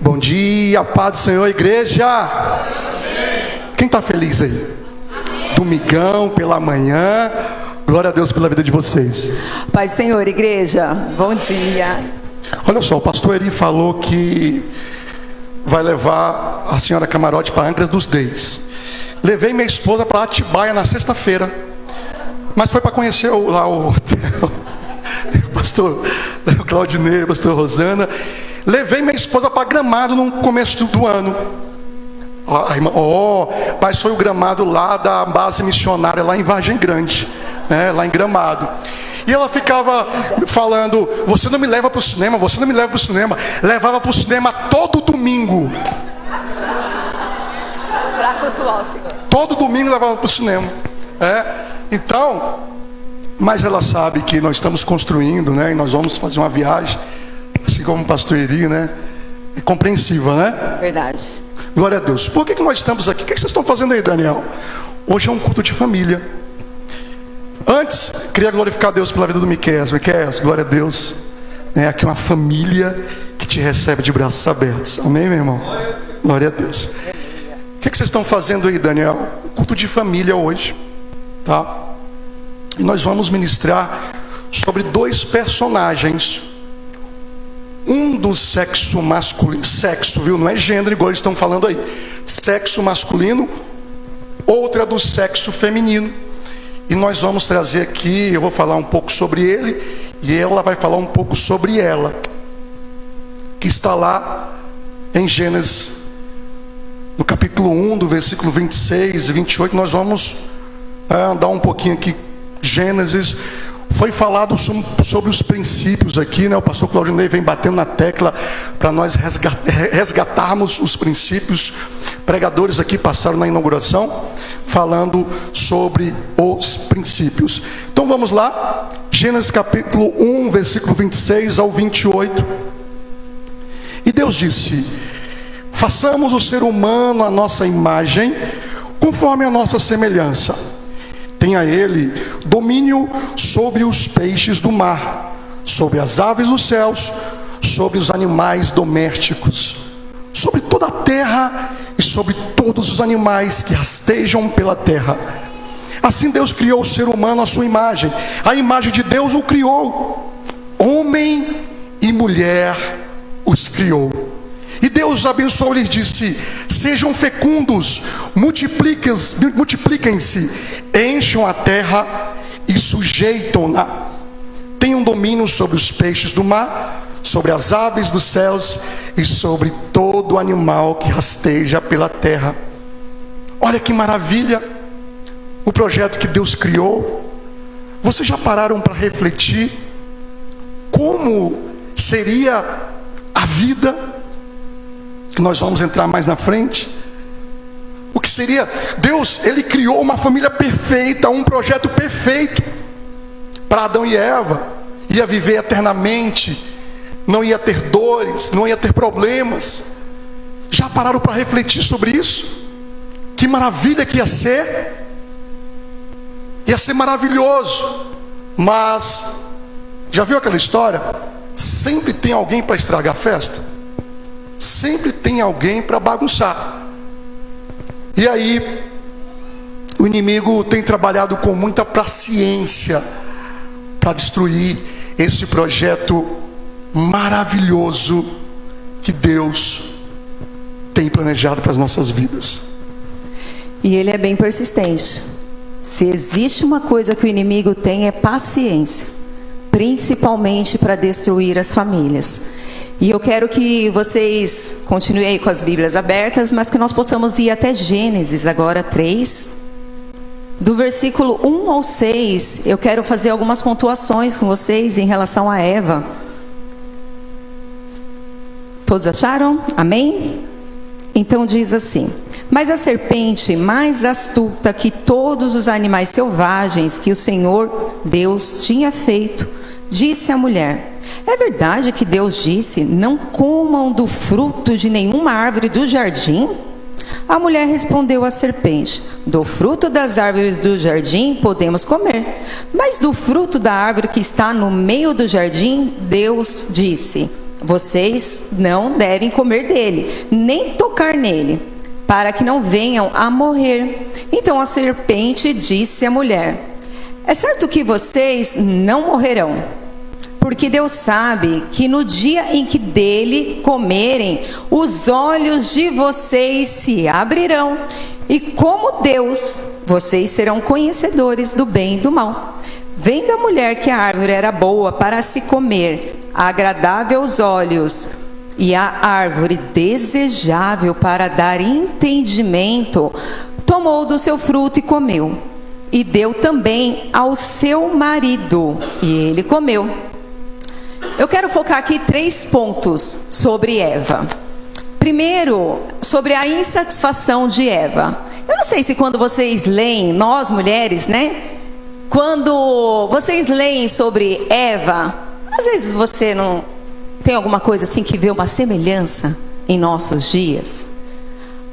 Bom dia, paz do Senhor, igreja. Amém. Quem está feliz aí? Amém. Domingão pela manhã. Glória a Deus pela vida de vocês. Paz do Senhor, igreja. Bom dia. Olha só, o pastor Eri falou que vai levar a senhora Camarote para Angra dos Reis. Levei minha esposa para Atibaia na sexta-feira, mas foi para conhecer lá o hotel. O pastor Claudinei, o pastor Rosana. Levei minha esposa para Gramado no começo do ano. Mas foi o Gramado lá da base missionária, lá em Vargem Grande, né, lá em Gramado. E ela ficava falando: você não me leva para o cinema, você não me leva para o cinema. Levava para o cinema todo domingo. Para cultuar o Senhor. Todo domingo levava para o cinema. Então, mas ela sabe que nós estamos construindo, né? E nós vamos fazer uma viagem, assim como o pastor Eri, né? É compreensiva, né? Verdade. Glória a Deus. Por que nós estamos aqui? O que vocês estão fazendo aí, Daniel? Hoje é um culto de família. Antes, queria glorificar a Deus pela vida do Miqueias. Miqueias, glória a Deus. É aqui uma família que te recebe de braços abertos. Amém, meu irmão? Glória a Deus. O que vocês estão fazendo aí, Daniel? Culto de família hoje, tá? E nós vamos ministrar sobre dois personagens. Um do sexo masculino, sexo, viu? Não é gênero igual eles estão falando aí. Sexo masculino, outra do sexo feminino. E nós vamos trazer aqui, eu vou falar um pouco sobre ele, e ela vai falar um pouco sobre ela, que está lá em Gênesis, no capítulo 1, do versículo 26 e 28. Nós vamos andar um pouquinho aqui. Gênesis, foi falado sobre os princípios aqui, né? O pastor Claudinei vem batendo na tecla para nós resgatarmos os princípios. Pregadores aqui passaram na inauguração falando sobre os princípios. Então vamos lá, Gênesis capítulo 1, versículo 26 ao 28. E Deus disse: façamos o ser humano à nossa imagem, conforme a nossa semelhança. Tenha ele domínio sobre os peixes do mar, sobre as aves dos céus, sobre os animais domésticos, sobre toda a terra e sobre todos os animais que rastejam pela terra. Assim Deus criou o ser humano à sua imagem. A imagem de Deus o criou. Homem e mulher os criou. E Deus abençoou e lhes disse: sejam fecundos, multipliquem-se, encham a terra e sujeitam-na. Tenham domínio sobre os peixes do mar, sobre as aves dos céus e sobre todo animal que rasteja pela terra. Olha que maravilha o projeto que Deus criou. Vocês já pararam para refletir como seria a vida? Que nós vamos entrar mais na frente. O que seria? Deus, Ele criou uma família perfeita, um projeto perfeito para Adão e Eva. Ia viver eternamente, não ia ter dores, não ia ter problemas. Já pararam para refletir sobre isso? Que maravilha que ia ser! Ia ser maravilhoso. Mas, já viu aquela história? Sempre tem alguém para estragar a festa. Sempre tem alguém para bagunçar. E aí, o inimigo tem trabalhado com muita paciência para destruir esse projeto maravilhoso que Deus tem planejado para as nossas vidas. E ele é bem persistente. Se existe uma coisa que o inimigo tem, é paciência, principalmente para destruir as famílias. E eu quero que vocês continuem aí com as Bíblias abertas, mas que nós possamos ir até Gênesis agora 3. Do versículo 1 ao 6, eu quero fazer algumas pontuações com vocês em relação a Eva. Todos acharam? Amém? Então diz assim: mas a serpente, mais astuta que todos os animais selvagens que o Senhor Deus tinha feito, disse à mulher: é verdade que Deus disse: não comam do fruto de nenhuma árvore do jardim? A mulher respondeu à serpente: do fruto das árvores do jardim podemos comer, mas do fruto da árvore que está no meio do jardim, Deus disse: vocês não devem comer dele, nem tocar nele, para que não venham a morrer. Então a serpente disse à mulher: é certo que vocês não morrerão, porque Deus sabe que no dia em que dele comerem, os olhos de vocês se abrirão, e como Deus, vocês serão conhecedores do bem e do mal. Vendo a mulher que a árvore era boa para se comer, agradável aos olhos, e a árvore desejável para dar entendimento, tomou do seu fruto e comeu. E deu também ao seu marido, e ele comeu. Eu quero focar aqui 3 pontos sobre Eva. Primeiro, sobre a insatisfação de Eva. Eu não sei se quando vocês leem, nós mulheres, né? Quando vocês leem sobre Eva, às vezes você não tem alguma coisa assim que vê uma semelhança em nossos dias.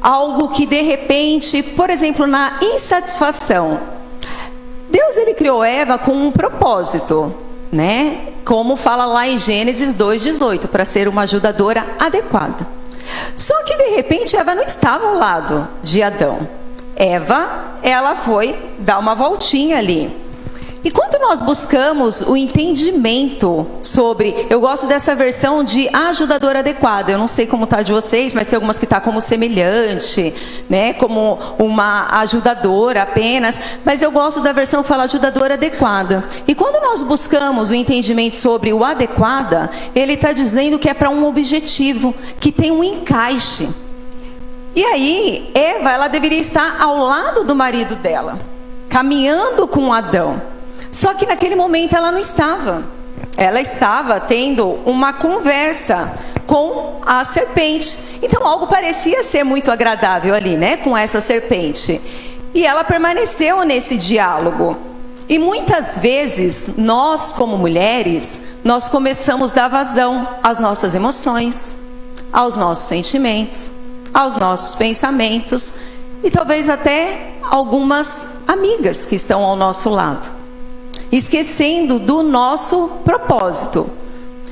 Algo que de repente, por exemplo, na insatisfação. Deus, ele criou Eva com um propósito, né? Como fala lá em Gênesis 2:18, para ser uma ajudadora adequada. Só que de repente Eva não estava ao lado de Adão. Eva, ela foi dar uma voltinha ali. E quando nós buscamos o entendimento sobre, eu gosto dessa versão de ajudadora adequada, eu não sei como está de vocês, mas tem algumas que está como semelhante, né, como uma ajudadora apenas, mas eu gosto da versão que fala ajudadora adequada. E quando nós buscamos o entendimento sobre o adequada, ele está dizendo que é para um objetivo, que tem um encaixe. E aí, Eva, ela deveria estar ao lado do marido dela, caminhando com Adão. Só que naquele momento ela não estava. Ela estava tendo uma conversa com a serpente. Então algo parecia ser muito agradável ali, né, com essa serpente. E ela permaneceu nesse diálogo. E muitas vezes, nós como mulheres, nós começamos a dar vazão às nossas emoções, aos nossos sentimentos, aos nossos pensamentos. E talvez até algumas amigas que estão ao nosso lado. Esquecendo do nosso propósito,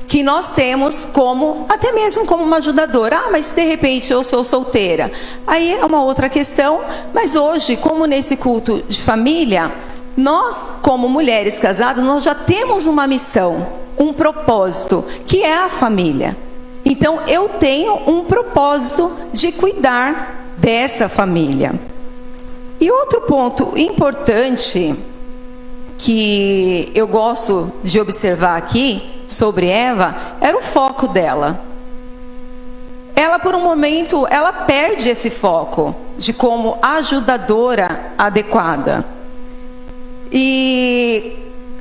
que nós temos como, até mesmo como uma ajudadora. Ah, mas de repente eu sou solteira. Aí é uma outra questão, mas hoje, como nesse culto de família, nós como mulheres casadas, nós já temos uma missão, um propósito, que é a família. Então eu tenho um propósito de cuidar dessa família. E outro ponto importante que eu gosto de observar aqui sobre Eva era o foco dela. Ela, por um momento, ela perde esse foco de como ajudadora adequada. E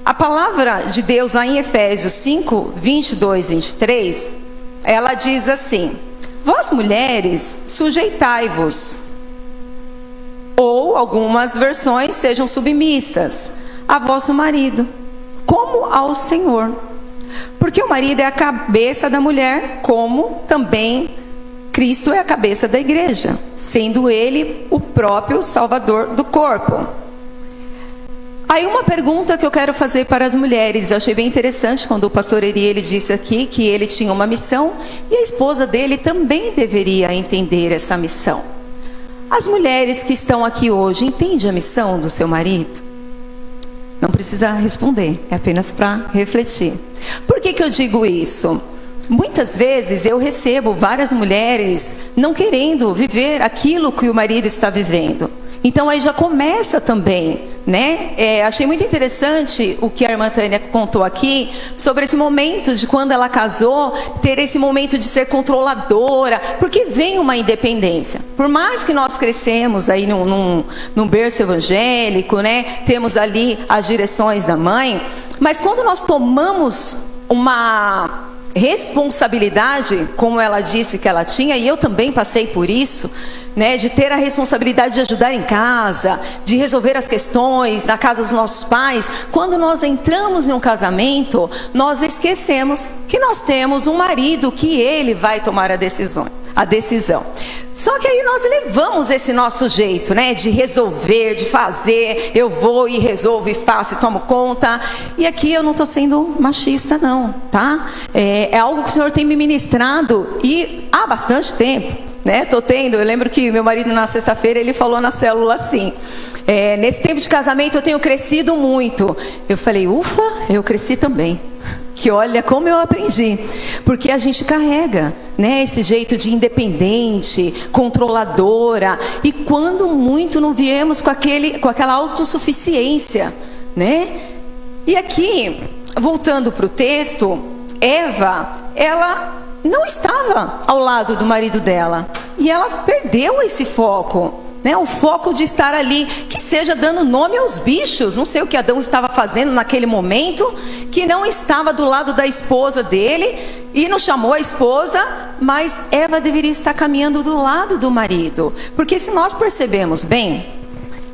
a palavra de Deus lá em Efésios 5, 22, 23, ela diz assim: vós mulheres, sujeitai-vos, ou algumas versões, sejam submissas a vosso marido, como ao Senhor. Porque o marido é a cabeça da mulher, como também Cristo é a cabeça da igreja, sendo ele o próprio Salvador do corpo. Aí uma pergunta que eu quero fazer para as mulheres. Eu achei bem interessante quando o pastor Eri, ele disse aqui que ele tinha uma missão e a esposa dele também deveria entender essa missão. As mulheres que estão aqui hoje, entendem a missão do seu marido? Não precisa responder, é apenas para refletir. Por que eu digo isso? Muitas vezes eu recebo várias mulheres não querendo viver aquilo que o marido está vivendo. Então aí já começa também, né? Achei muito interessante o que a irmã Tânia contou aqui sobre esse momento de quando ela casou, ter esse momento de ser controladora, porque vem uma independência. Por mais que nós crescemos aí num berço evangélico, né? Temos ali as direções da mãe, mas quando nós tomamos uma responsabilidade, como ela disse que ela tinha, e eu também passei por isso, né, de ter a responsabilidade de ajudar em casa, de resolver as questões na casa dos nossos pais. Quando nós entramos em um casamento, nós esquecemos que nós temos um marido, que ele vai tomar a decisão. Só que aí nós levamos esse nosso jeito, né, de resolver, de fazer. Eu vou e resolvo e faço e tomo conta. E aqui eu não estou sendo machista não, tá? É algo que o Senhor tem me ministrado e há bastante tempo, né? Eu lembro que meu marido na sexta-feira ele falou na célula assim: nesse tempo de casamento eu tenho crescido muito. Eu falei, ufa, eu cresci também. Que olha como eu aprendi, porque a gente carrega, né, esse jeito de independente, controladora, e quando muito não viemos com aquela autossuficiência, né? E aqui, voltando para o texto, Eva, ela não estava ao lado do marido dela, e ela perdeu esse foco. O foco de estar ali, que seja dando nome aos bichos. Não sei o que Adão estava fazendo naquele momento, que não estava do lado da esposa dele e não chamou a esposa, mas Eva deveria estar caminhando do lado do marido. Porque se nós percebemos bem,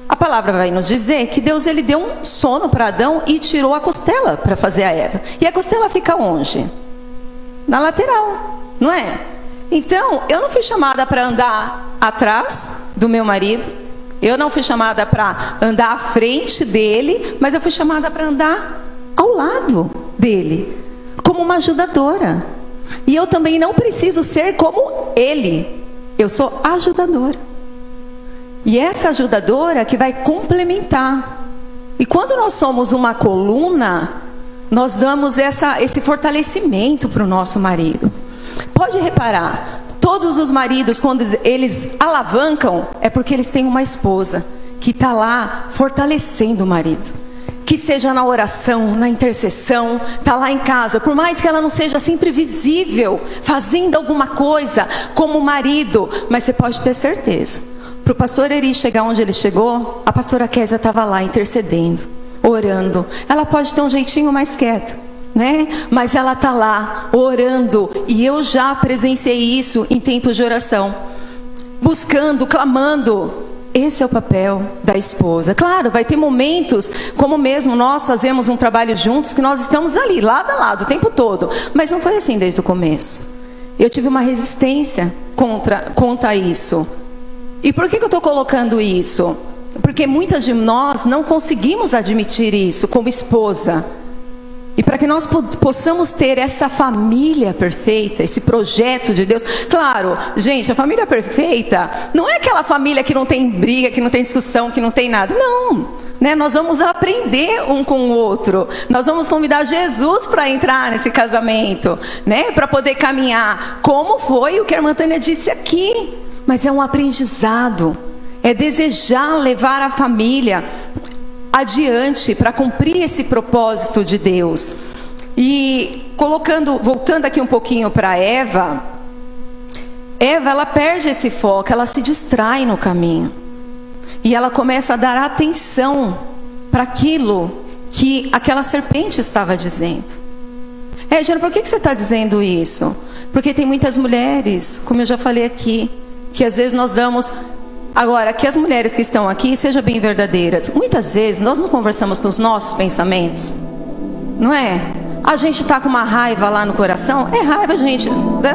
a palavra vai nos dizer que Deus ele deu um sono para Adão e tirou a costela para fazer a Eva. E a costela fica onde? Na lateral, não é? Então, eu não fui chamada para andar atrás do meu marido, eu não fui chamada para andar à frente dele, mas eu fui chamada para andar ao lado dele, como uma ajudadora. E eu também não preciso ser como ele, eu sou ajudadora. E essa ajudadora que vai complementar. E quando nós somos uma coluna, nós damos esse fortalecimento para o nosso marido. Pode reparar, todos os maridos, quando eles alavancam, é porque eles têm uma esposa que está lá fortalecendo o marido. Que seja na oração, na intercessão, está lá em casa, por mais que ela não seja sempre visível, fazendo alguma coisa como marido, mas você pode ter certeza. Para o pastor Eri chegar onde ele chegou, a pastora Késia estava lá intercedendo, orando. Ela pode ter um jeitinho mais quieta, né? Mas ela está lá orando, e eu já presenciei isso em tempos de oração, buscando, clamando. Esse é o papel da esposa. Claro, vai ter momentos, como mesmo nós fazemos um trabalho juntos, que nós estamos ali, lado a lado, o tempo todo. Mas não foi assim desde o começo. Eu tive uma resistência contra isso. E por que eu estou colocando isso? Porque muitas de nós não conseguimos admitir isso como esposa. E para que nós possamos ter essa família perfeita, esse projeto de Deus. Claro, gente, a família perfeita não é aquela família que não tem briga, que não tem discussão, que não tem nada. Não, né? Nós vamos aprender um com o outro. Nós vamos convidar Jesus para entrar nesse casamento, né? Para poder caminhar. Como foi o que a irmã Tânia disse aqui. Mas é um aprendizado. É desejar levar a família adiante para cumprir esse propósito de Deus. E voltando aqui um pouquinho para Eva, ela perde esse foco, ela se distrai no caminho. E ela começa a dar atenção para aquilo que aquela serpente estava dizendo. Jana, por que você está dizendo isso? Porque tem muitas mulheres, como eu já falei aqui, que às vezes nós damos... Agora, que as mulheres que estão aqui sejam bem verdadeiras. Muitas vezes nós não conversamos com os nossos pensamentos, não é? A gente está com uma raiva lá no coração. É raiva, gente.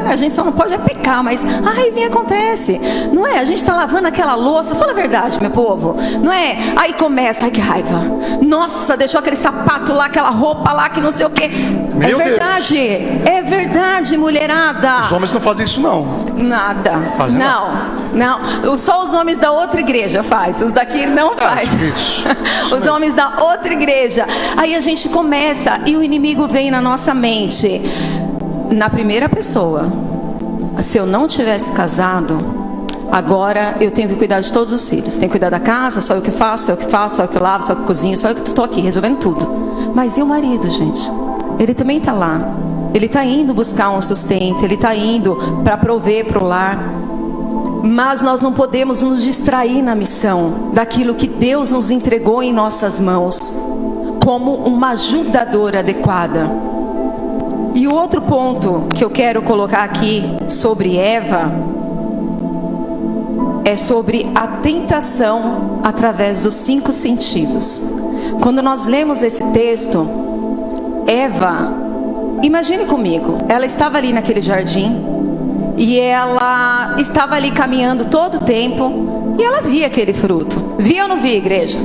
A gente só não pode pecar, mas a raivinha acontece, não é? A gente está lavando aquela louça. Fala a verdade, meu povo, não é? Aí começa, ai que raiva. Nossa, deixou aquele sapato lá, aquela roupa lá, que não sei o quê. Meu verdade, Deus. É verdade, mulherada. Os homens não fazem isso não. Nada. Fazem não. Só os homens da outra igreja faz. Os daqui não faz. Os homens da outra igreja. Aí a gente começa e o inimigo vem na nossa mente. Na primeira pessoa. Se eu não tivesse casado, agora eu tenho que cuidar de todos os filhos. Tenho que cuidar da casa, só eu que faço, só eu que faço, só eu que lavo, só eu que cozinho, só eu que estou aqui resolvendo tudo. Mas e o marido, gente? Ele também está lá. Ele está indo buscar um sustento. Ele está indo para prover para o lar. Mas nós não podemos nos distrair na missão daquilo que Deus nos entregou em nossas mãos, como uma ajudadora adequada. E o outro ponto que eu quero colocar aqui sobre Eva é sobre a tentação através dos 5 sentidos. Quando nós lemos esse texto, Eva, imagine comigo, ela estava ali naquele jardim e ela estava ali caminhando todo o tempo, e ela via aquele fruto. Via ou não via, igreja?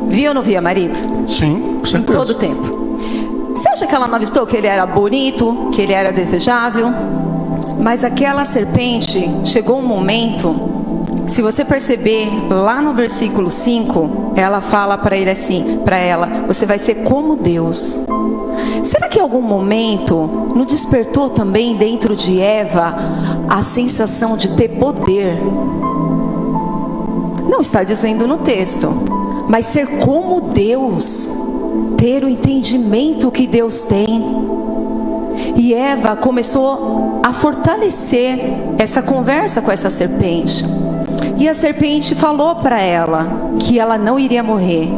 Via ou não via, marido? Sim, com Em certeza. todo o tempo. Você acha que ela não avistou que ele era bonito, que ele era desejável? Mas aquela serpente, chegou um momento, se você perceber lá no versículo 5, ela fala para ele assim, para ela: você vai ser como Deus. Será que em algum momento não despertou também dentro de Eva a sensação de ter poder? Não está dizendo no texto, mas ser como Deus, ter o entendimento que Deus tem. E Eva começou a fortalecer essa conversa com essa serpente. E a serpente falou para ela que ela não iria morrer.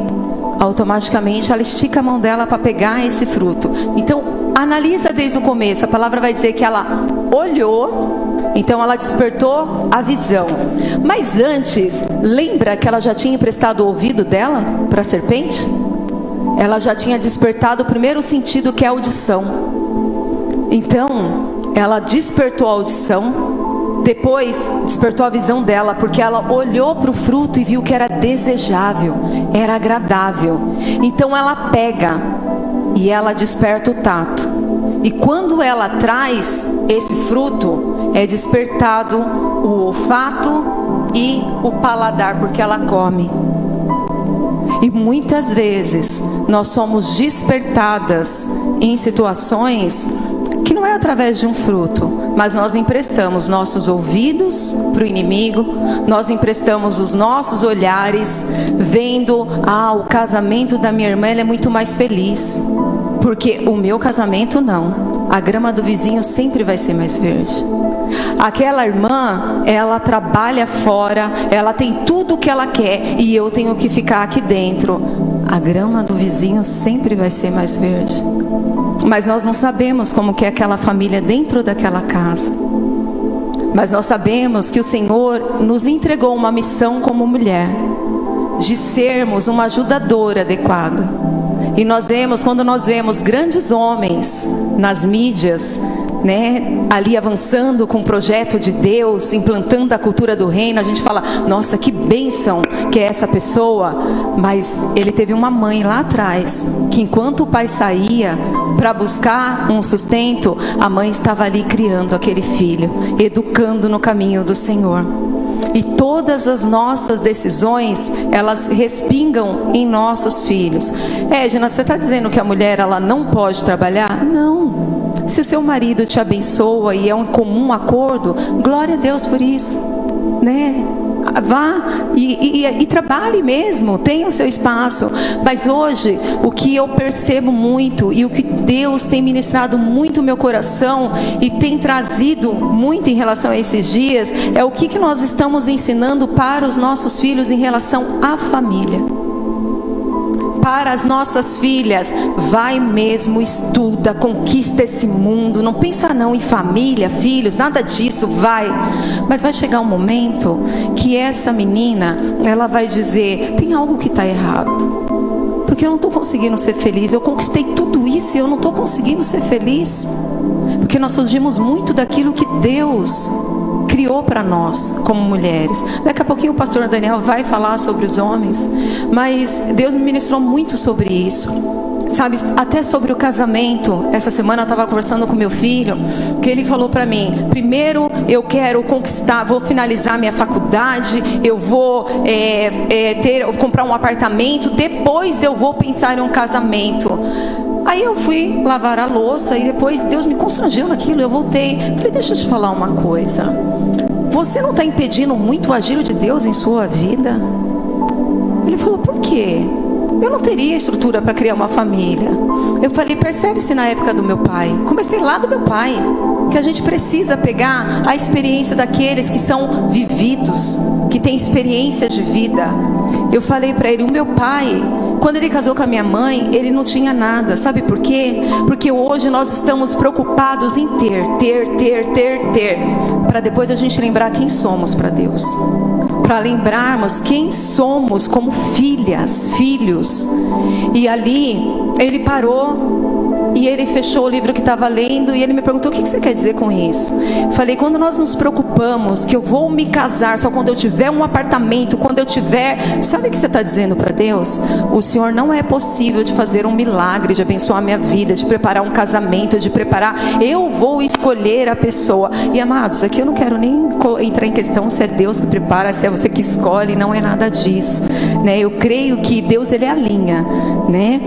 Automaticamente ela estica a mão dela para pegar esse fruto. Então analisa desde o começo. A palavra vai dizer que ela olhou, então ela despertou a visão. Mas antes, lembra que ela já tinha emprestado o ouvido dela para a serpente? Ela já tinha despertado o primeiro sentido, que é a audição. Então ela despertou a audição, depois despertou a visão dela, porque ela olhou para o fruto e viu que era desejável, era agradável. Então ela pega e ela desperta o tato. E quando ela traz esse fruto, é despertado o olfato e o paladar, porque ela come. E muitas vezes nós somos despertadas em situações que não é através de um fruto, mas nós emprestamos nossos ouvidos para o inimigo, nós emprestamos os nossos olhares, vendo: o casamento da minha irmã, ela é muito mais feliz, porque o meu casamento não, a grama do vizinho sempre vai ser mais verde. Aquela irmã, ela trabalha fora, ela tem tudo o que ela quer, e eu tenho que ficar aqui dentro. A grama do vizinho sempre vai ser mais verde. Mas nós não sabemos como que é aquela família dentro daquela casa. Mas nós sabemos que o Senhor nos entregou uma missão como mulher, de sermos uma ajudadora adequada. E nós vemos, quando nós vemos grandes homens nas mídias, ali avançando com o projeto de Deus, implantando a cultura do reino, a gente fala: nossa, que bênção que é essa pessoa. Mas ele teve uma mãe lá atrás, que enquanto o pai saía para buscar um sustento, a mãe estava ali criando aquele filho, educando no caminho do Senhor. E todas as nossas decisões, elas respingam em nossos filhos. Gina, você está dizendo que a mulher, ela não pode trabalhar? Não. Se o seu marido te abençoa e é um comum acordo, glória a Deus por isso, Vá e trabalhe mesmo, tenha o seu espaço. Mas hoje, o que eu percebo muito, e o que Deus tem ministrado muito no meu coração, e tem trazido muito em relação a esses dias, é o que nós estamos ensinando para os nossos filhos em relação à família. Para as nossas filhas: vai mesmo, estuda, conquista esse mundo, não pensa não em família, filhos, nada disso, vai. Mas vai chegar um momento que essa menina, ela vai dizer: tem algo que está errado, porque eu não estou conseguindo ser feliz, eu conquistei tudo isso e eu não estou conseguindo ser feliz, porque nós fugimos muito daquilo que Deus criou para nós como mulheres. Daqui a pouquinho o pastor Daniel vai falar sobre os homens, mas Deus me ministrou muito sobre isso, sabe, até sobre o casamento. Essa semana eu estava conversando com meu filho, que ele falou para mim: primeiro eu quero conquistar, vou finalizar minha faculdade, eu vou comprar um apartamento, depois eu vou pensar em um casamento. Aí eu fui lavar a louça e depois Deus me constrangeu naquilo, eu voltei. Falei: deixa eu te falar uma coisa, você não está impedindo muito o agir de Deus em sua vida? Ele falou: por quê? Eu não teria estrutura para criar uma família. Eu falei: percebe-se na época do meu pai. Comecei lá do meu pai, que a gente precisa pegar a experiência daqueles que são vividos, que têm experiências de vida. Eu falei para ele: o meu pai, quando ele casou com a minha mãe, ele não tinha nada. Sabe por quê? Porque hoje nós estamos preocupados em ter, para depois a gente lembrar quem somos para Deus, para lembrarmos quem somos como filhas, filhos. E ali ele parou E ele fechou o livro que estava lendo e ele me perguntou: o que você quer dizer com isso? Falei: quando nós nos preocupamos que eu vou me casar só quando eu tiver um apartamento, quando eu tiver... Sabe o que você está dizendo para Deus? O Senhor não é possível de fazer um milagre, de abençoar a minha vida, de preparar um casamento, de preparar... Eu vou escolher a pessoa. E amados, aqui eu não quero nem entrar em questão se é Deus que prepara, se é você que escolhe. Não é nada disso, né? Eu creio que Deus, ele alinha, né?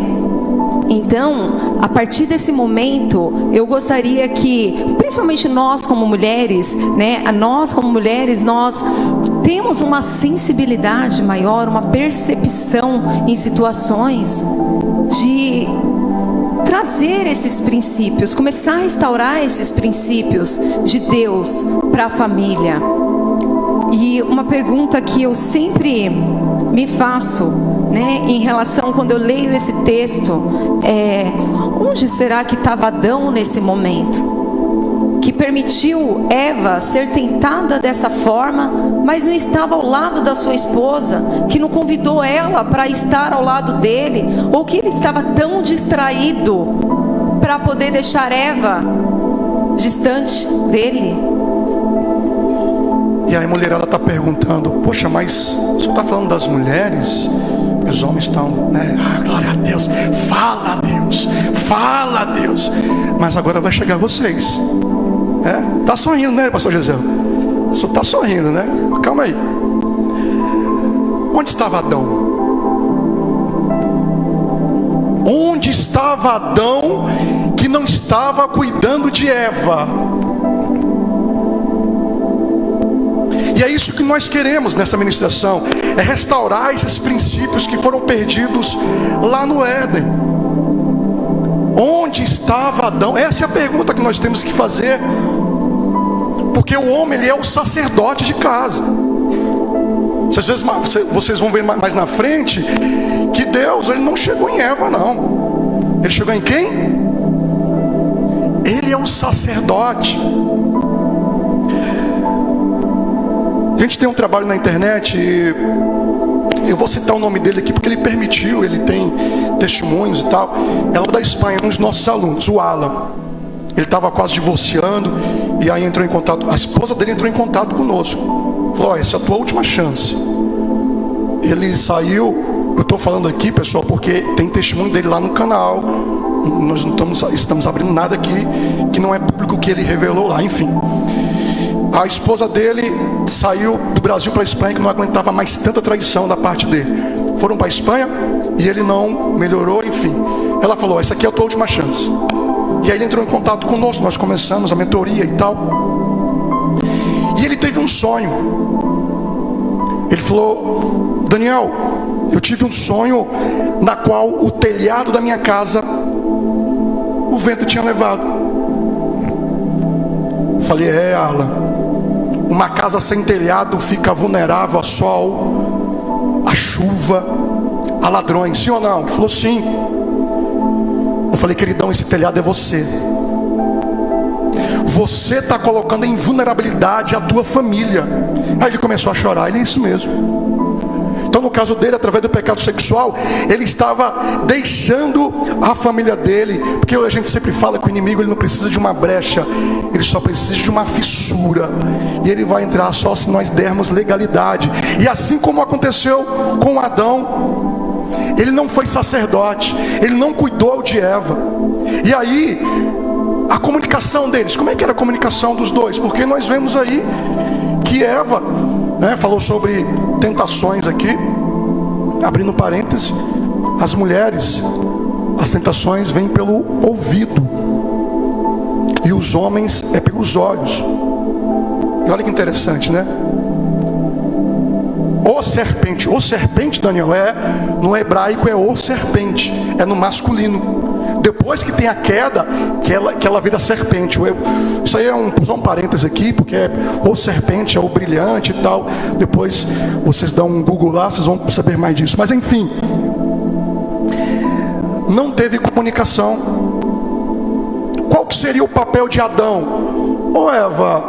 Então, a partir desse momento, eu gostaria que, principalmente nós como mulheres, né? Nós como mulheres, nós temos uma sensibilidade maior, uma percepção em situações de trazer esses princípios, começar a instaurar esses princípios de Deus para a família. E uma pergunta que eu sempre me faço, né, em relação, quando eu leio esse texto, onde será que estava Adão nesse momento? Que permitiu Eva ser tentada dessa forma, mas não estava ao lado da sua esposa, que não convidou ela para estar ao lado dele, ou que ele estava tão distraído para poder deixar Eva distante dele. E aí a mulherada está perguntando: poxa, mas o senhor está falando das mulheres? Os homens estão, né? Ah, glória a Deus, fala a Deus, fala a Deus. Mas agora vai chegar vocês. Tá sorrindo, né, pastor Gisele? Só está sorrindo, né? Calma aí. Onde estava Adão? Onde estava Adão que não estava cuidando de Eva? E é isso que nós queremos nessa ministração, é restaurar esses princípios que foram perdidos lá no Éden. Onde estava Adão? Essa é a pergunta que nós temos que fazer, porque o homem, ele é o sacerdote de casa. Às vezes vocês vão ver mais na frente que Deus, ele não chegou em Eva, não. Ele chegou em quem? Ele é o sacerdote. A gente tem um trabalho na internet, e eu vou citar o nome dele aqui porque ele permitiu, ele tem testemunhos e tal. É lá da Espanha, um dos nossos alunos, o Alan. Ele estava quase divorciando, e aí entrou em contato, a esposa dele entrou em contato conosco. Falou: essa é a tua última chance. Ele saiu, eu estou falando aqui, pessoal, porque tem testemunho dele lá no canal. Nós não estamos abrindo nada aqui que não é público, que ele revelou lá, enfim. A esposa dele saiu do Brasil para a Espanha, que não aguentava mais tanta traição da parte dele. Foram para a Espanha e ele não melhorou, enfim. Ela falou: essa aqui é a tua última chance. E aí ele entrou em contato conosco, nós começamos a mentoria e tal. E ele teve um sonho. Ele falou: Daniel, eu tive um sonho na qual o telhado da minha casa, o vento tinha levado. Eu falei: Alan, uma casa sem telhado fica vulnerável a sol, a chuva, a ladrões, sim ou não? Ele falou: sim. Eu falei: queridão, esse telhado é você. Você está colocando em vulnerabilidade a tua família. Aí ele começou a chorar. Ele: é isso mesmo. Então, no caso dele, através do pecado sexual, ele estava deixando a família dele. Porque a gente sempre fala que o inimigo, ele não precisa de uma brecha, ele só precisa de uma fissura. E ele vai entrar só se nós dermos legalidade. E assim como aconteceu com Adão, ele não foi sacerdote, ele não cuidou de Eva. E aí, a comunicação deles, como é que era a comunicação dos dois? Porque nós vemos aí que Eva, né, falou sobre tentações aqui, abrindo parênteses. As mulheres, as tentações vêm pelo ouvido, e os homens é pelos olhos. E olha que interessante, né? O serpente, Daniel, no hebraico é o serpente, é no masculino. Depois que tem a queda, que ela vira serpente. Isso aí só um parênteses aqui, porque o serpente é o brilhante e tal. Depois vocês dão um Google lá, vocês vão saber mais disso. Mas enfim, não teve comunicação. Qual que seria o papel de Adão? Ô Eva,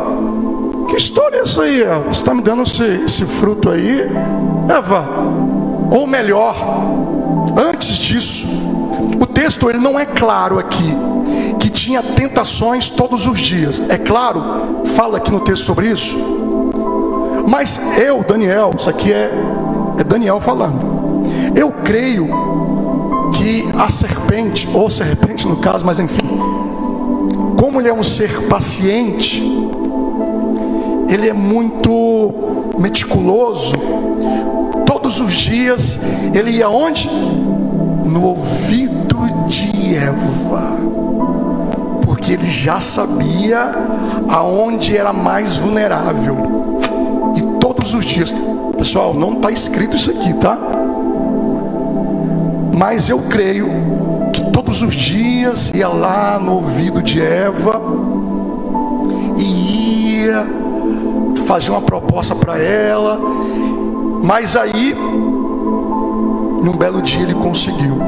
que história é essa aí, Eva? Você está me dando esse fruto aí, Eva? Ou melhor, antes disso, O texto ele não é claro aqui que tinha tentações todos os dias. É claro, fala aqui no texto sobre isso. Mas eu, Daniel, isso aqui é Daniel falando. Eu creio que a serpente, ou serpente no caso, mas enfim, como ele é um ser paciente, ele é muito meticuloso. Todos os dias ele ia onde? No ouvido de Eva, porque ele já sabia aonde era mais vulnerável. E todos os dias, pessoal, não está escrito isso aqui, tá? Mas eu creio que todos os dias ia lá no ouvido de Eva e ia fazer uma proposta para ela. Mas aí, num belo dia ele conseguiu.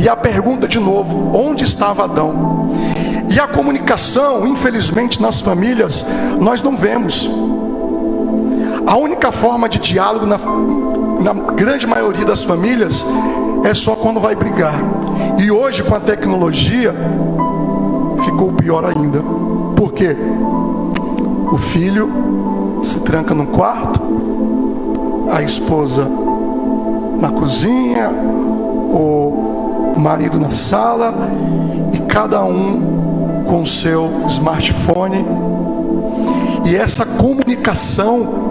E a pergunta de novo: onde estava Adão? E a comunicação, infelizmente, nas famílias nós não vemos. A única forma de diálogo na grande maioria das famílias é só quando vai brigar. E hoje, com a tecnologia, ficou pior ainda. Por quê? O filho se tranca no quarto, a esposa na cozinha, o marido na sala, e cada um com o seu smartphone. E essa comunicação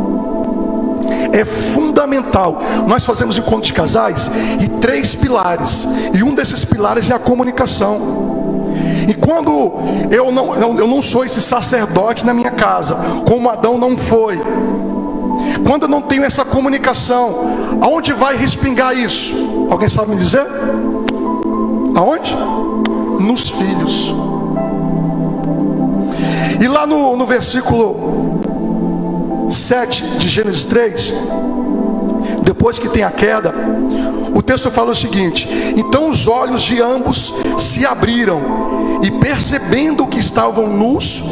é fundamental. Nós fazemos encontro de casais e 3 pilares, e um desses pilares é a comunicação. E quando eu não sou esse sacerdote na minha casa, como Adão não foi, quando eu não tenho essa comunicação, aonde vai respingar isso? Alguém sabe me dizer? Aonde? Nos filhos. E lá no versículo 7 de Gênesis 3, depois que tem a queda, o texto fala o seguinte: então os olhos de ambos se abriram, e percebendo que estavam nus,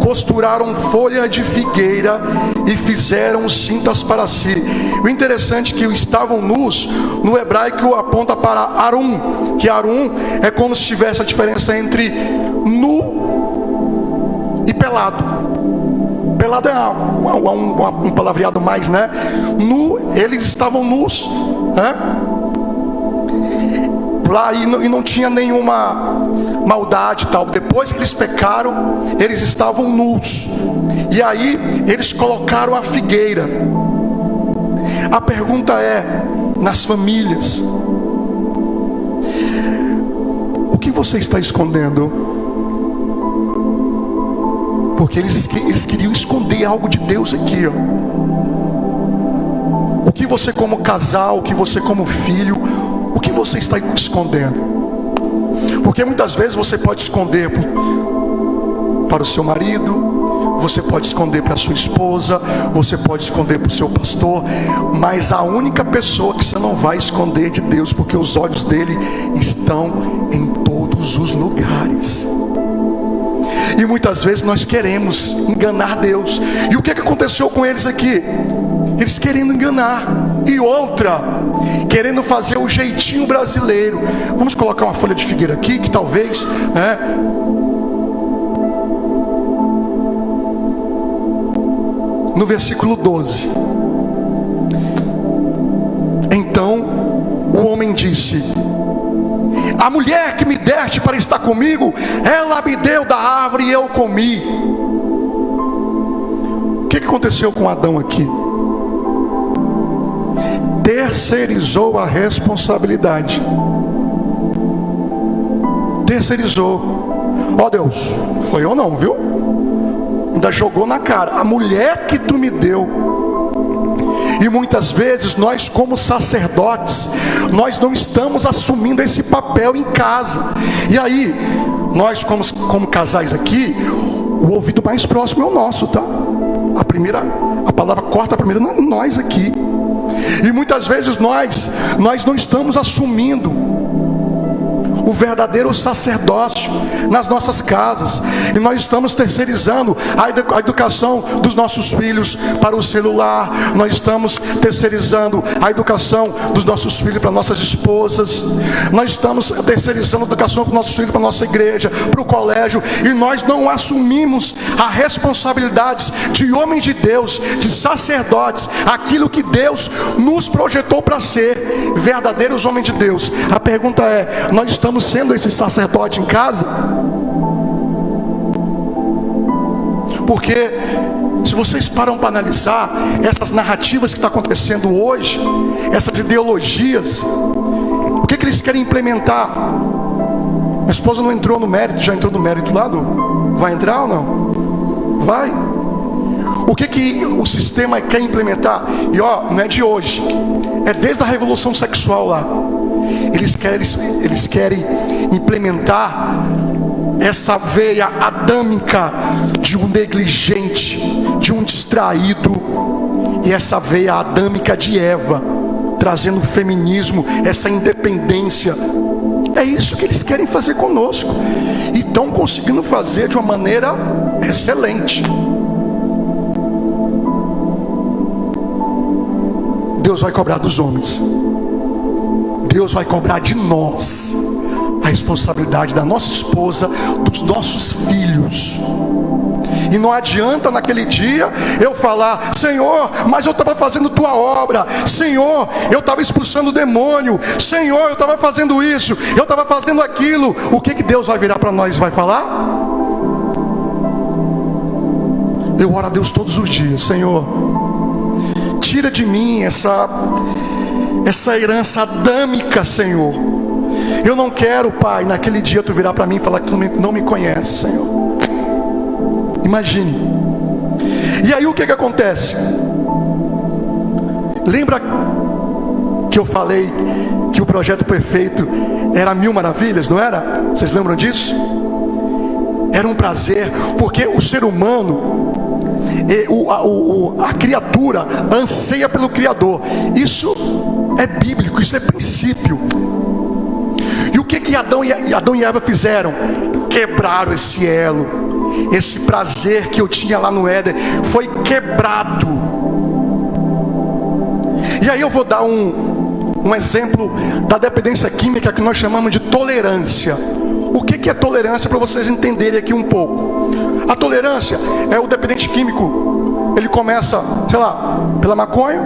costuraram folha de figueira e fizeram cintas para si. O interessante é que o estavam nus, no hebraico aponta para Arum, que Arum é como se tivesse a diferença entre nu e pelado. Pelado é um palavreado mais, né? Nu, eles estavam nus, né? Lá e não tinha nenhuma maldade e tal. Depois que eles pecaram, eles estavam nus. E aí eles colocaram a figueira. A pergunta é: nas famílias, o que você está escondendo? Porque eles queriam esconder algo de Deus aqui, ó. O que você como casal, o que você como filho, o que você está escondendo? Porque muitas vezes você pode esconder para o seu marido, você pode esconder para a sua esposa, você pode esconder para o seu pastor, mas a única pessoa que você não vai esconder é de Deus, porque os olhos dele estão em todos os lugares. E muitas vezes nós queremos enganar Deus. E o que aconteceu com eles aqui? Eles querendo enganar. E outra, querendo fazer o jeitinho brasileiro. Vamos colocar uma folha de figueira aqui, que talvez, né? No versículo 12: então o homem disse: a mulher que me deste para estar comigo, ela me deu da árvore e eu comi. O que aconteceu com Adão aqui? Terceirizou a responsabilidade. Terceirizou. Ó Deus, foi eu não, viu? Ainda jogou na cara: a mulher que tu me deu. E muitas vezes nós, como sacerdotes, nós não estamos assumindo esse papel em casa. E aí, nós como casais aqui, o ouvido mais próximo é o nosso, tá? A palavra corta primeiro nós aqui. E muitas vezes nós não estamos assumindo o verdadeiro sacerdócio nas nossas casas, e nós estamos terceirizando a educação dos nossos filhos para o celular, nós estamos terceirizando a educação dos nossos filhos para nossas esposas, nós estamos terceirizando a educação dos nossos filhos para a nossa igreja, para o colégio, e nós não assumimos a responsabilidade de homens de Deus, de sacerdotes, aquilo que Deus nos projetou para ser, verdadeiros homens de Deus. A pergunta é: nós estamos sendo esse sacerdote em casa? Porque se vocês param para analisar essas narrativas que estão acontecendo hoje, essas ideologias, o que eles querem implementar? Minha esposa não entrou no mérito, já entrou no mérito lá do... Vai entrar ou não? Vai. O que o sistema quer implementar? E não é de hoje, é desde a revolução sexual lá. Eles querem implementar essa veia adâmica de um negligente, de um distraído, e essa veia adâmica de Eva, trazendo o feminismo, essa independência. É isso que eles querem fazer conosco, e estão conseguindo fazer de uma maneira excelente. Deus vai cobrar dos homens, Deus vai cobrar de nós a responsabilidade da nossa esposa, dos nossos filhos. E não adianta naquele dia eu falar: Senhor, mas eu estava fazendo tua obra, Senhor, eu estava expulsando o demônio, Senhor, eu estava fazendo isso, eu estava fazendo aquilo. O que Deus vai virar para nós e vai falar? Eu oro a Deus todos os dias: Senhor, tira de mim essa herança adâmica, Senhor. Eu não quero, Pai, naquele dia tu virar para mim e falar que tu não me conhece, Senhor. Imagine. E aí o que acontece? Lembra que eu falei que o projeto perfeito era 1000 maravilhas, não era? Vocês lembram disso? Era um prazer, porque o ser humano, a criatura anseia pelo Criador. Isso é bíblico, isso é princípio. E o que Adão e Eva fizeram? Quebraram esse elo. Esse prazer que eu tinha lá no Éden foi quebrado. E aí eu vou dar um exemplo da dependência química que nós chamamos de tolerância. O que é tolerância, para vocês entenderem aqui um pouco? A tolerância é o dependente químico. Ele começa, sei lá, pela maconha.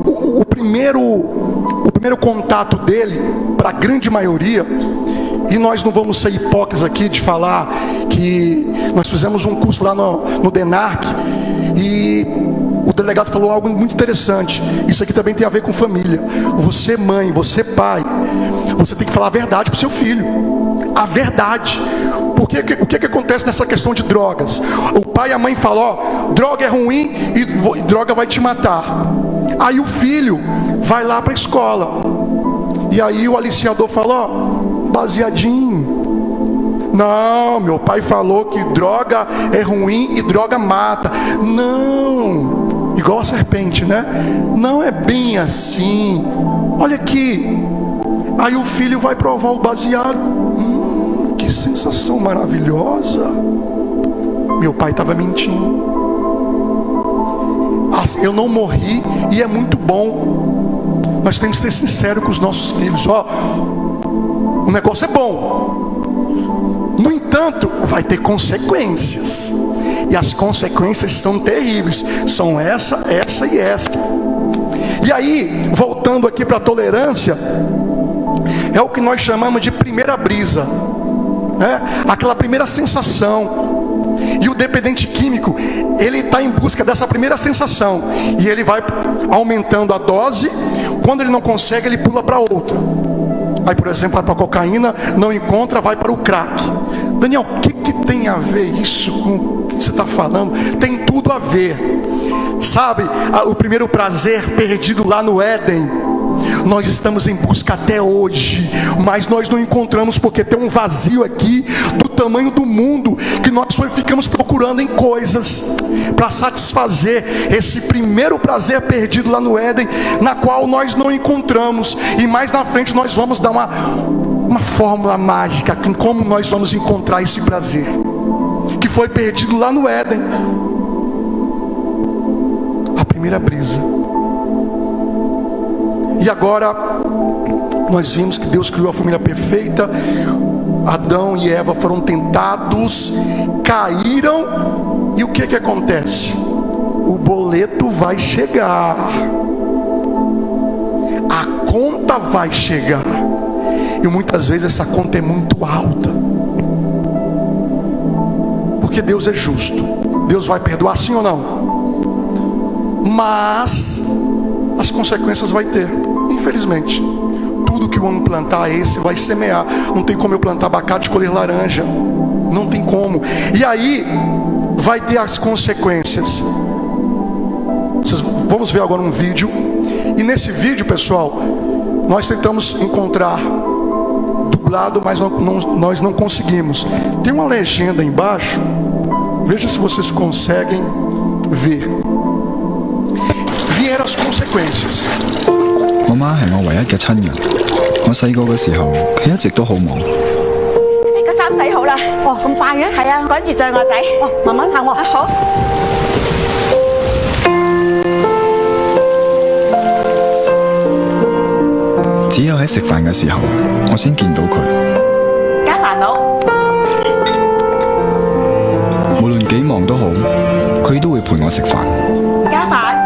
O primeiro contato dele, para a grande maioria, e nós não vamos ser hipócritas aqui de falar que nós fizemos um curso lá no DENARC, e o delegado falou algo muito interessante. Isso aqui também tem a ver com família. Você mãe, você pai, você tem que falar a verdade para o seu filho. A verdade. Porque o que acontece nessa questão de drogas? O pai e a mãe falam: droga é ruim e droga vai te matar. Aí o filho vai lá para a escola, e aí o aliciador fala: baseadinho. Não, meu pai falou que droga é ruim e droga mata. Não, igual a serpente, né? Não é bem assim. Olha aqui. Aí o filho vai provar o baseado. Que sensação maravilhosa. Meu pai estava mentindo. Eu não morri e é muito bom. Nós temos que ser sinceros com os nossos filhos. O negócio é bom. No entanto, vai ter consequências. E as consequências são terríveis. São essa e essa. E aí, voltando aqui para a tolerância, é o que nós chamamos de primeira brisa, né? Aquela primeira sensação. E o dependente químico, ele está em busca dessa primeira sensação, e ele vai aumentando a dose. Quando ele não consegue, ele pula para outra. Aí, por exemplo, vai para a cocaína, não encontra, vai para o crack. Daniel, o que tem a ver isso com o que você está falando? Tem tudo a ver. Sabe, o primeiro prazer perdido lá no Éden, Nós estamos em busca até hoje, mas nós não encontramos, porque tem um vazio aqui do tamanho do mundo, que nós ficamos procurando em coisas para satisfazer esse primeiro prazer perdido lá no Éden, na qual nós não encontramos. E mais na frente nós vamos dar uma fórmula mágica em como nós vamos encontrar esse prazer que foi perdido lá no Éden. A primeira brisa. E agora nós vimos que Deus criou a família perfeita. Adão e Eva foram tentados, caíram, e o que acontece? O boleto vai chegar, a conta vai chegar, e muitas vezes essa conta é muito alta, porque Deus é justo. Deus vai perdoar, sim ou não? Mas as consequências vai ter, infelizmente. Tudo que o homem plantar, esse vai semear. Não tem como eu plantar abacate e colher laranja, não tem como. E aí vai ter as consequências. Vamos ver agora um vídeo. E nesse vídeo, pessoal, nós tentamos encontrar dublado, mas nós não conseguimos. Tem uma legenda embaixo. Veja se vocês conseguem ver. Vieram as consequências. 我媽係我唯一嘅親人。我細個嘅時候，佢一直都好忙。你個衫洗好啦。哦，咁快嘅？係啊，趕住載我仔。哦，慢慢行喎。啊，好。只有喺食飯嘅時候，我先見到佢。加煩惱。無論幾忙都好，佢都會陪我食飯。加煩。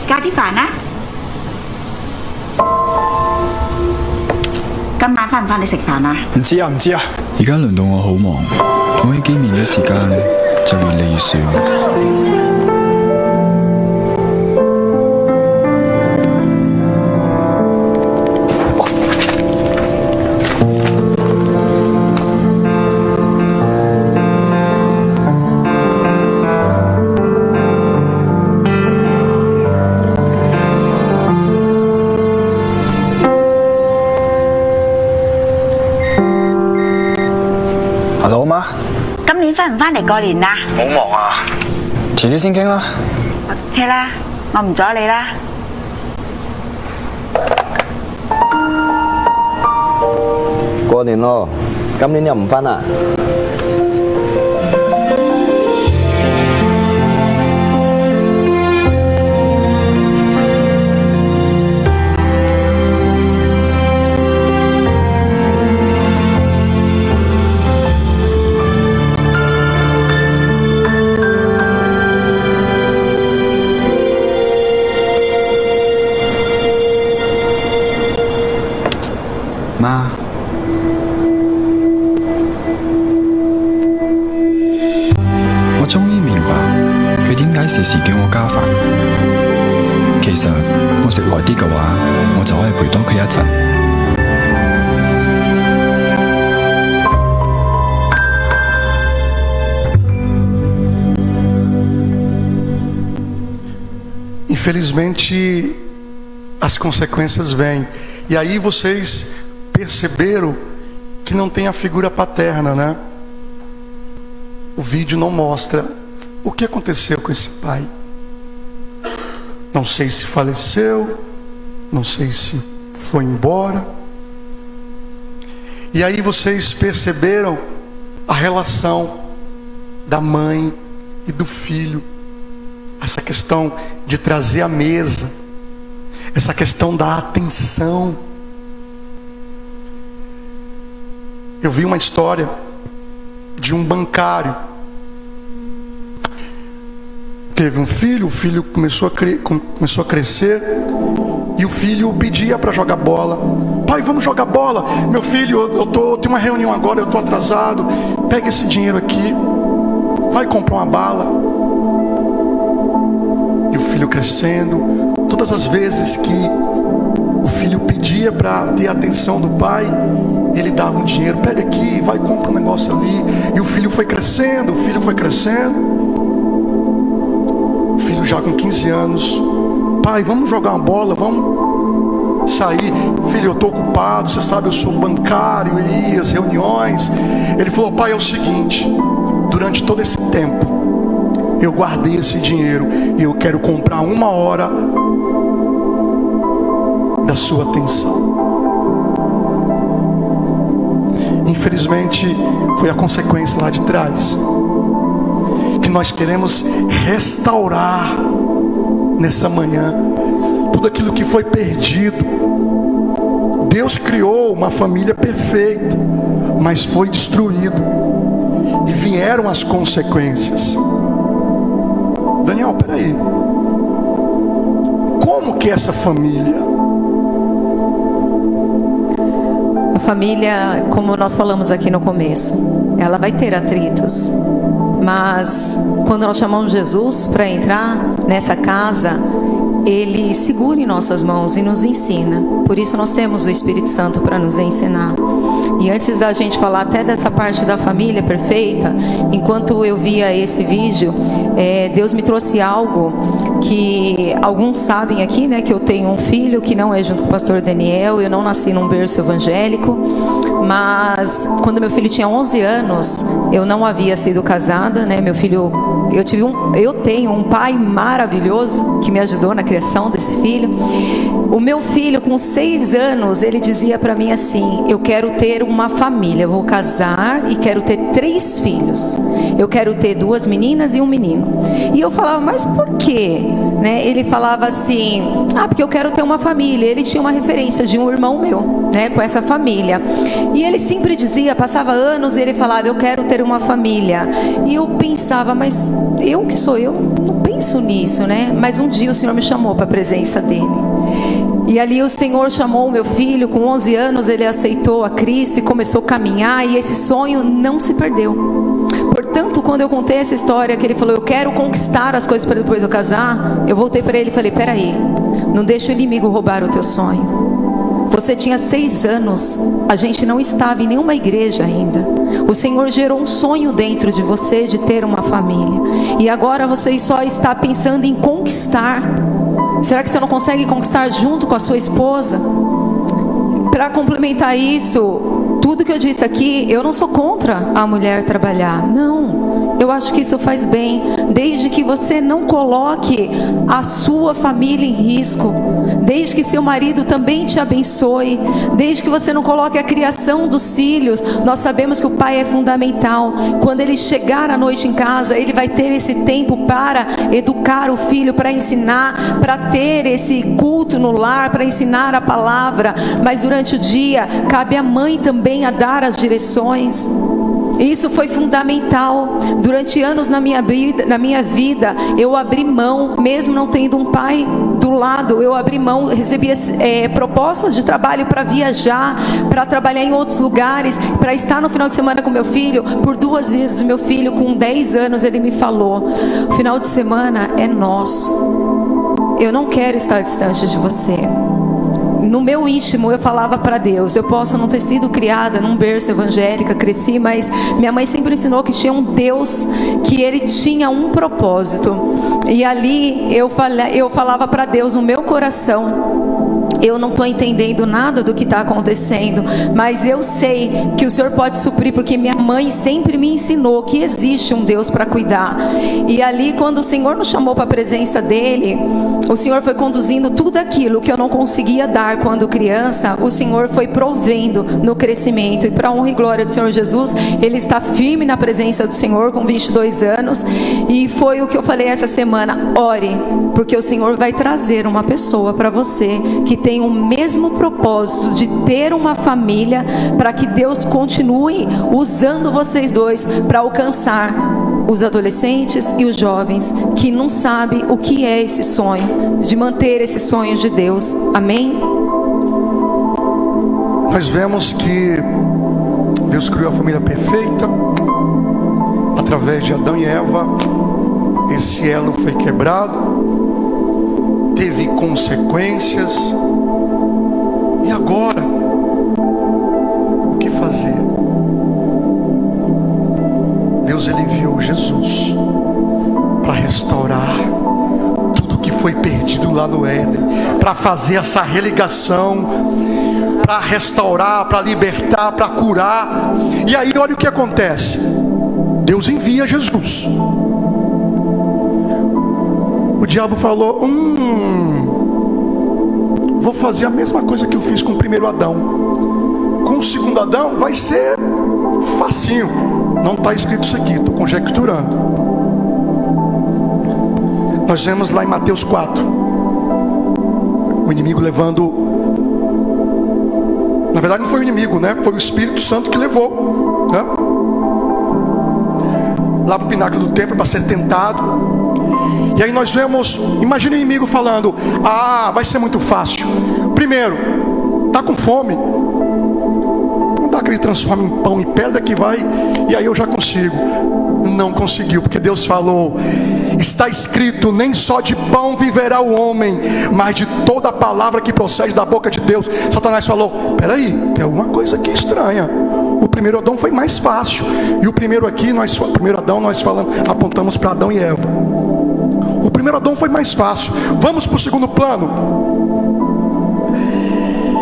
加啲飯啦！今晚返唔返嚟食飯啊？唔知啊，而家輪到我好忙，同佢見面嘅時間就越嚟越少。Hello， 媽。今年返唔返嚟過年啊？好忙啊，遲啲先傾啦。OK 啦，我唔阻你啦。過年咯，今年又唔返啊？媽，我終於明白佢點解時時叫我加飯。其實我食耐啲嘅話，我就可以陪多佢一陣。Infelizmente, as consequências vêm. E aí vocês perceberam que não tem a figura paterna, né? O vídeo não mostra o que aconteceu com esse pai. Não sei se faleceu, não sei se foi embora. E aí vocês perceberam a relação da mãe e do filho. Essa questão de trazer a mesa, essa questão da atenção. Eu vi uma história de um bancário. Teve um filho, o filho começou a crescer, e o filho pedia para jogar bola. Pai, vamos jogar bola. Meu filho, eu tenho uma reunião agora, eu estou atrasado. Pega esse dinheiro aqui, vai comprar uma bala. E o filho crescendo, todas as vezes que o filho pedia para ter a atenção do pai, ele dava um dinheiro, pega aqui, vai compra um negócio ali. E o filho foi crescendo, o filho foi crescendo. O filho já com 15 anos, pai, vamos jogar uma bola, vamos sair. Filho, eu estou ocupado, você sabe, eu sou bancário, e ia às reuniões. Ele falou, pai, é o seguinte, durante todo esse tempo eu guardei esse dinheiro e eu quero comprar 1 hora da sua atenção. Infelizmente foi a consequência lá de trás, que nós queremos restaurar nessa manhã tudo aquilo que foi perdido. Deus criou uma família perfeita, mas foi destruído, e vieram as consequências. Daniel, peraí, como que é essa família? A família, como nós falamos aqui no começo, ela vai ter atritos, mas quando nós chamamos Jesus para entrar nessa casa, Ele segura em nossas mãos e nos ensina. Por isso nós temos o Espírito Santo para nos ensinar. E antes da gente falar até dessa parte da família perfeita, enquanto eu via esse vídeo, Deus me trouxe algo que alguns sabem aqui, né? Que eu tenho um filho que não é junto com o pastor Daniel. Eu não nasci num berço evangélico, mas quando meu filho tinha 11 anos, eu não havia sido casada, né? Meu filho, eu tenho um pai maravilhoso que me ajudou na criação desse filho. O meu filho, com 6 anos, ele dizia para mim assim: eu quero ter uma família, eu vou casar e quero ter 3 filhos. Eu quero ter 2 meninas e 1 menino. E eu falava, mas por quê? Né? Ele falava assim, porque eu quero ter uma família. Ele tinha uma referência de um irmão meu, né, com essa família. E ele sempre dizia, passava anos e ele falava, eu quero ter uma família. E eu pensava, mas eu que sou eu, não penso nisso, né? Mas um dia o Senhor me chamou para a presença dele. E ali o Senhor chamou o meu filho, com 11 anos ele aceitou a Cristo e começou a caminhar, e esse sonho não se perdeu. Portanto, quando eu contei essa história, que ele falou, eu quero conquistar as coisas para depois eu casar, eu voltei para ele e falei, peraí, não deixa o inimigo roubar o teu sonho. Você tinha 6 anos, a gente não estava em nenhuma igreja ainda. O Senhor gerou um sonho dentro de você de ter uma família, e agora você só está pensando em conquistar. Será que você não consegue conquistar junto com a sua esposa? Para complementar isso, tudo que eu disse aqui, eu não sou contra a mulher trabalhar, não. Eu acho que isso faz bem, desde que você não coloque a sua família em risco, desde que seu marido também te abençoe, desde que você não coloque a criação dos filhos. Nós sabemos que o pai é fundamental. Quando ele chegar à noite em casa, ele vai ter esse tempo para educar o filho, para ensinar, para ter esse culto no lar, para ensinar a palavra. Mas durante o dia, cabe à mãe também a dar as direções. Isso foi fundamental. Durante anos na minha vida, eu abri mão, mesmo não tendo um pai do lado, eu abri mão, recebia propostas de trabalho para viajar, para trabalhar em outros lugares, para estar no final de semana com meu filho. Por 2 vezes, meu filho com 10 anos, ele me falou, o final de semana é nosso, eu não quero estar distante de você. No meu íntimo eu falava para Deus, eu posso não ter sido criada num berço evangélico, cresci, mas minha mãe sempre ensinou que tinha um Deus, que Ele tinha um propósito. E ali eu falava para Deus no meu coração, eu não estou entendendo nada do que está acontecendo, mas eu sei que o Senhor pode suprir, porque minha mãe sempre me ensinou que existe um Deus para cuidar. E ali, quando o Senhor nos chamou para a presença dEle, o Senhor foi conduzindo tudo aquilo que eu não conseguia dar quando criança, o Senhor foi provendo no crescimento. E para a honra e glória do Senhor Jesus, Ele está firme na presença do Senhor com 22 anos. E foi o que eu falei essa semana, ore, porque o Senhor vai trazer uma pessoa para você que tem o mesmo propósito de ter uma família, para que Deus continue usando vocês dois para alcançar os adolescentes e os jovens que não sabem o que é esse sonho, de manter esse sonho de Deus. Amém? Nós vemos que Deus criou a família perfeita através de Adão e Eva. Esse elo foi quebrado, teve consequências. E agora, o que foi perdido lá no Éden, para fazer essa religação, para restaurar, para libertar, para curar. E aí olha o que acontece. Deus envia Jesus. O diabo falou: vou fazer a mesma coisa que eu fiz com o primeiro Adão. Com o segundo Adão vai ser facinho. Não está escrito isso aqui, estou conjecturando. Nós vemos lá em Mateus 4 o inimigo levando. Na verdade não foi o inimigo, né? Foi o Espírito Santo que levou, né? Lá para o pináculo do templo para ser tentado. E aí nós vemos, imagina o inimigo falando: vai ser muito fácil. Primeiro, está com fome, não dá que ele transforme em pão e pedra que vai, e aí eu já consigo. Não conseguiu, porque Deus falou: está escrito, nem só de pão viverá o homem, mas de toda a palavra que procede da boca de Deus. Satanás falou: peraí, tem alguma coisa aqui estranha. O primeiro Adão foi mais fácil, e o primeiro aqui, o primeiro Adão nós falamos, apontamos para Adão e Eva. O primeiro Adão foi mais fácil. Vamos para o segundo plano.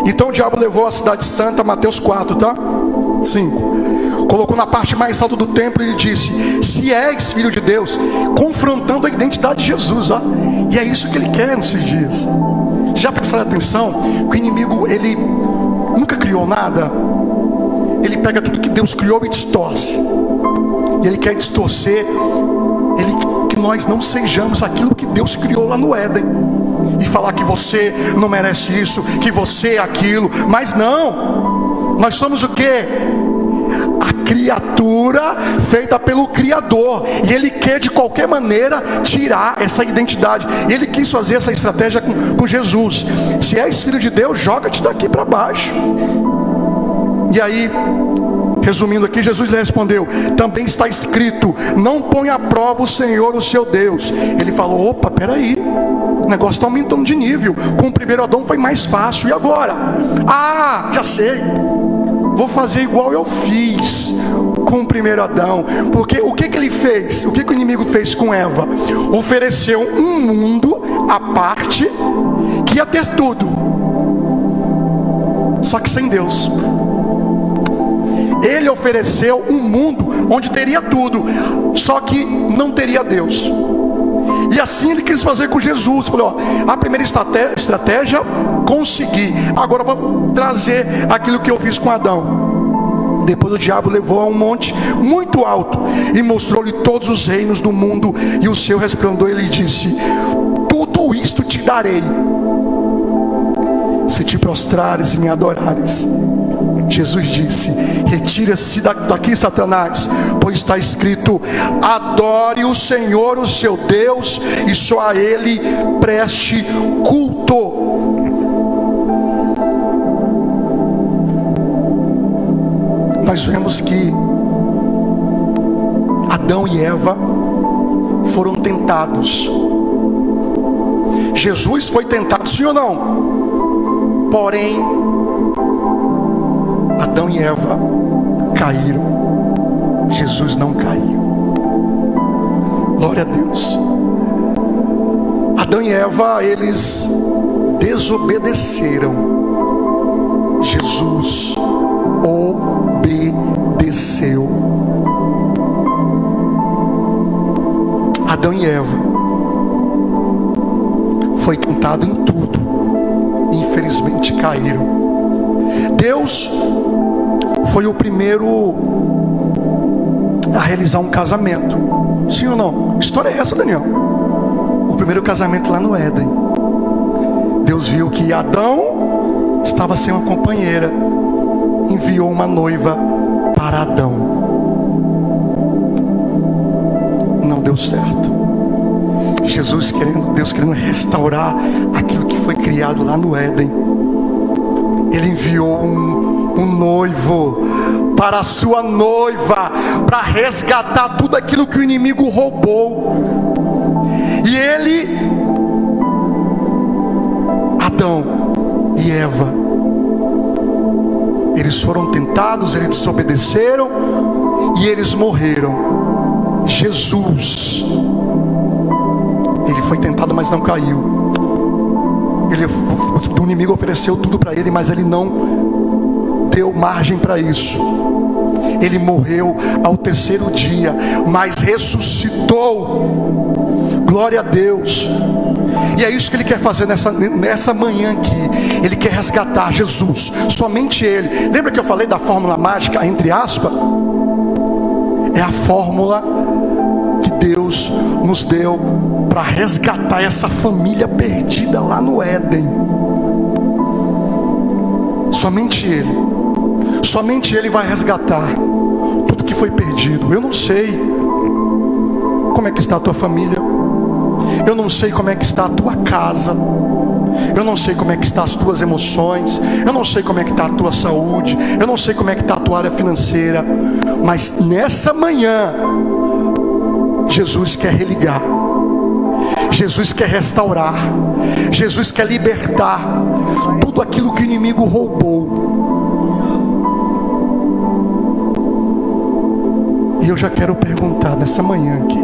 Então o diabo levou a cidade santa, Mateus 4, tá? 5. Colocou na parte mais alta do templo e disse: se és filho de Deus, confrontando a identidade de Jesus, ó. E é isso que ele quer nesses dias. Vocês já prestaram atenção que o inimigo, ele nunca criou nada. Ele pega tudo que Deus criou e distorce. E ele quer distorcer, que nós não sejamos aquilo que Deus criou lá no Éden, e falar que você não merece isso, que você é aquilo. Mas não, nós somos o quê? A criatura feita pelo Criador, e ele quer de qualquer maneira tirar essa identidade. E ele quis fazer essa estratégia com Jesus. Se és filho de Deus, joga-te daqui para baixo. E aí, resumindo aqui, Jesus lhe respondeu: também está escrito, não põe à prova o Senhor, o seu Deus. Ele falou: opa, peraí, o negócio está aumentando de nível. Com o primeiro Adão foi mais fácil, e agora? Já sei, vou fazer igual eu fiz com o primeiro Adão. Porque o que ele fez? O que o inimigo fez com Eva? Ofereceu um mundo à parte, que ia ter tudo, só que sem Deus. Ele ofereceu um mundo onde teria tudo, só que não teria Deus. E assim ele quis fazer com Jesus. Falou: a primeira estratégia consegui, agora eu vou trazer aquilo que eu fiz com Adão. Depois o diabo levou a um monte muito alto e mostrou-lhe todos os reinos do mundo e o seu resplendor. Ele disse: tudo isto te darei, se te prostrares e me adorares. Jesus disse: retira-se daqui, Satanás, pois está escrito: adore o Senhor, o seu Deus, e só a Ele preste culto. Nós vemos que Adão e Eva foram tentados. Jesus foi tentado, sim ou não? Porém, Adão e Eva caíram, Jesus não caiu. Glória a Deus. Adão e Eva, eles desobedeceram. Jesus obedeceu. Adão e Eva foi tentado em tudo, infelizmente caíram. Deus foi o primeiro a realizar um casamento, sim ou não? Que história é essa, Daniel? O primeiro casamento lá no Éden. Deus viu que Adão estava sem uma companheira, enviou uma noiva para Adão. Não deu certo. Deus querendo restaurar aquilo que foi criado lá no Éden, Ele enviou um noivo para a sua noiva, para resgatar tudo aquilo que o inimigo roubou. E ele, Adão e Eva, eles foram tentados, eles desobedeceram e eles morreram. Jesus, Ele foi tentado, mas não caiu. O inimigo ofereceu tudo para ele, mas ele não deu margem para isso. Ele morreu ao terceiro dia, mas ressuscitou. Glória a Deus. E é isso que Ele quer fazer nessa manhã aqui. Ele quer resgatar Jesus, somente Ele. Lembra que eu falei da fórmula mágica, entre aspas? É a fórmula que Deus nos deu para resgatar essa família perdida lá no Éden. Somente Ele vai resgatar tudo que foi perdido. Eu não sei como é que está a tua família, eu não sei como é que está a tua casa, eu não sei como é que estão as tuas emoções, eu não sei como é que está a tua saúde, eu não sei como é que está a tua área financeira, mas nessa manhã Jesus quer religar, Jesus quer restaurar, Jesus quer libertar tudo aquilo que o inimigo roubou. E eu já quero perguntar nessa manhã aqui,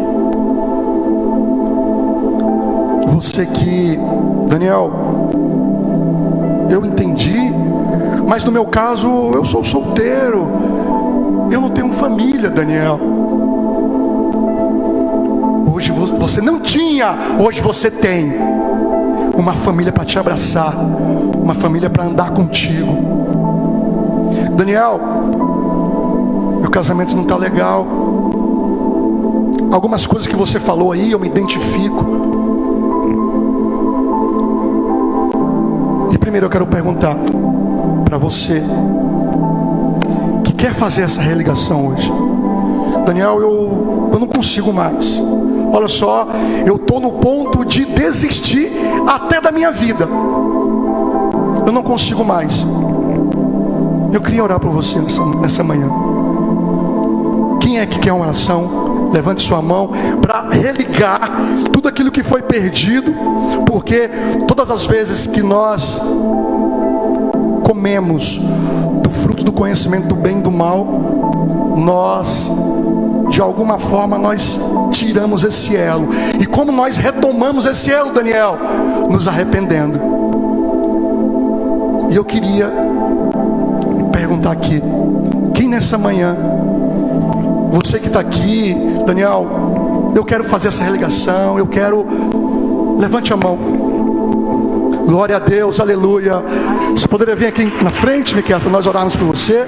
você que, Daniel, eu entendi, mas no meu caso eu sou solteiro, eu não tenho família, Daniel. Hoje você não tinha, hoje você tem uma família para te abraçar, uma família para andar contigo. Daniel, meu casamento não está legal, algumas coisas que você falou aí eu me identifico. E primeiro eu quero perguntar para você que quer fazer essa religação hoje: Daniel, eu não consigo mais. Olha só, eu estou no ponto de desistir até da minha vida, eu não consigo mais. Eu queria orar por você nessa manhã. Quem é que quer uma oração? Levante sua mão para religar tudo aquilo que foi perdido, porque todas as vezes que nós comemos do fruto do conhecimento do bem e do mal, nós, de alguma forma, nós tiramos esse elo. E como nós retomamos esse elo, Daniel? Nos arrependendo. E eu queria perguntar aqui, quem nessa manhã, você que está aqui, Daniel, eu quero fazer essa religação, eu quero, levante a mão. Glória a Deus, aleluia. Você poderia vir aqui na frente, Miquel, para nós orarmos por você.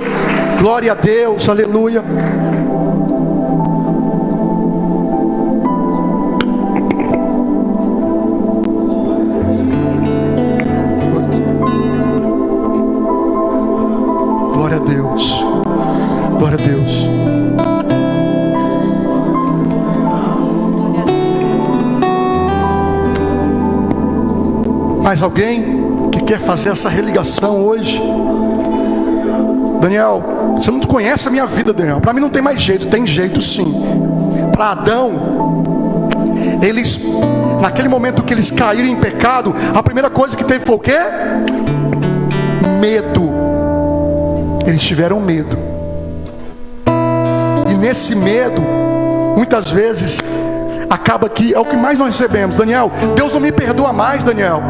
Glória a Deus, aleluia. Glória a Deus, glória a Deus. Mais alguém que quer fazer essa religação hoje? Daniel, você não conhece a minha vida, Daniel. Para mim não tem mais jeito. Tem jeito sim. Para Adão, eles, naquele momento que eles caíram em pecado, a primeira coisa que teve foi o quê? Medo. Eles tiveram medo. E nesse medo, muitas vezes, acaba que é o que mais nós recebemos. Daniel, Deus não me perdoa mais, Daniel.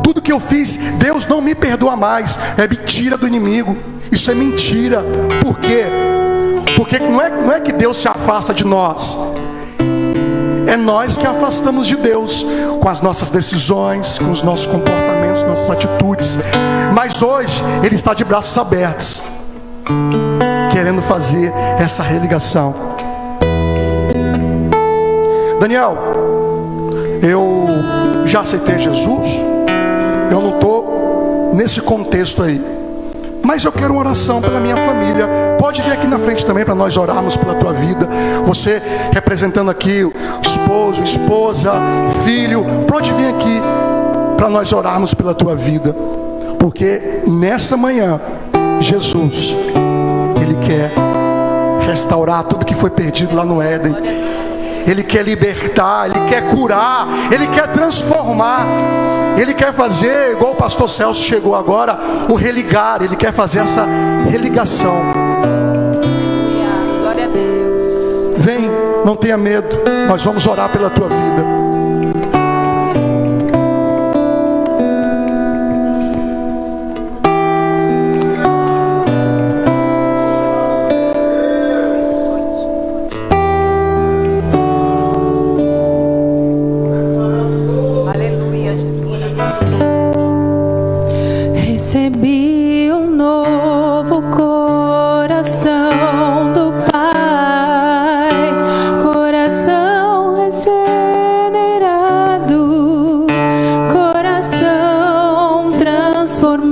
Tudo que eu fiz, Deus não me perdoa mais. É mentira do inimigo. Isso é mentira. Por quê? Porque não é que Deus se afasta de nós. É nós que afastamos de Deus com as nossas decisões, com os nossos comportamentos, nossas atitudes. Mas hoje Ele está de braços abertos, querendo fazer essa religação. Daniel, eu já aceitei Jesus, eu não estou nesse contexto aí, mas eu quero uma oração pela minha família. Pode vir aqui na frente também para nós orarmos pela tua vida. Você representando aqui o esposo, esposa, filho, pode vir aqui para nós orarmos pela tua vida, porque nessa manhã Jesus, Ele quer restaurar tudo que foi perdido lá no Éden. Ele quer libertar, Ele quer curar, Ele quer transformar, Ele quer fazer, igual o pastor Celso chegou agora, o religar. Ele quer fazer essa religação. Glória a Deus. Vem, não tenha medo, nós vamos orar pela tua vida. a Jesus. Recebi um novo coração do Pai, coração regenerado, coração transformado.